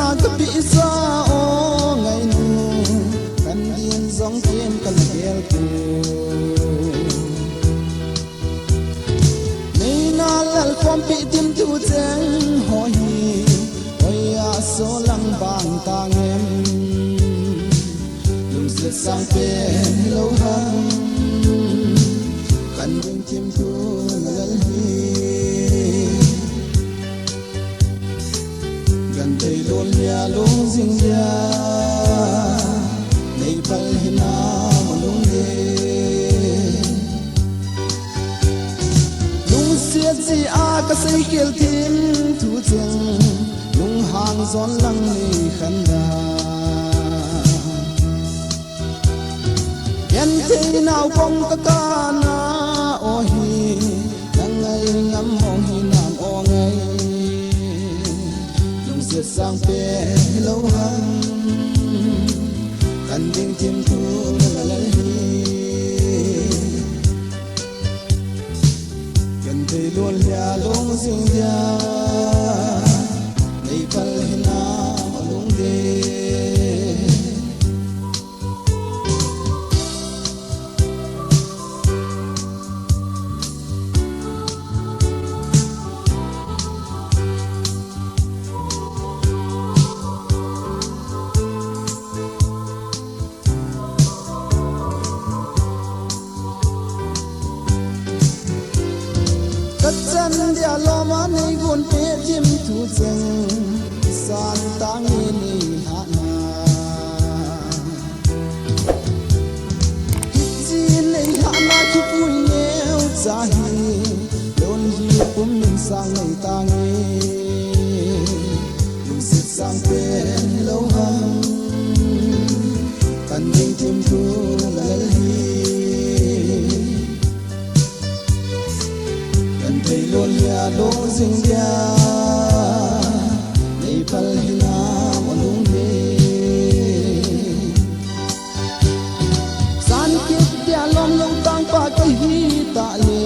na ka pi sa o ngai nu kan din zong tien kan gel ku nei na lal pom pi tim tu cheng ho hi oi a so lang bang ta ngem lung se sang pe lo ham kan din tim tu lal hi tây luôn ya lung dinh ya nei pal hina lung de lung sia chi a ka sei kel tin thu cheng lung hang zon lang ni khan da yan thei nau pom ka ka na o hi nang ngai ngam hong hi nam o ngai sang pe lâu hăng cần đinh tim thu là lấy cần thấy luôn ya lung dinh ya nei pal hina lung de chân dia lo ma nei gun pe chim thu cheng san tang ni ha na chi nei ha na chu pui neu cha hi don hi pum min sang nei tang ni lung sit sang pe lo ham kan ding tim thu la hi tây luôn ya lung dinh ya nei pal hina lung de san kip dia lom lung tang pa ka hi ta le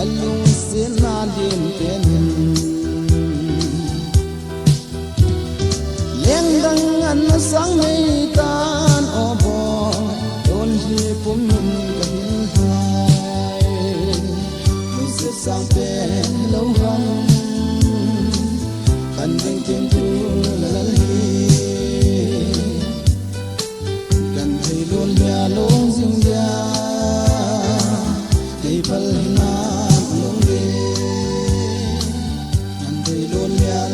alung sin na din pen leng dang an sang nei tan o bo don hi pum min ka hin sang pe lâu hăng khăn đinh tim thu là hi gần thấy luôn ya lung dinh ya thấy pal hina lung de gần thấy luôn ya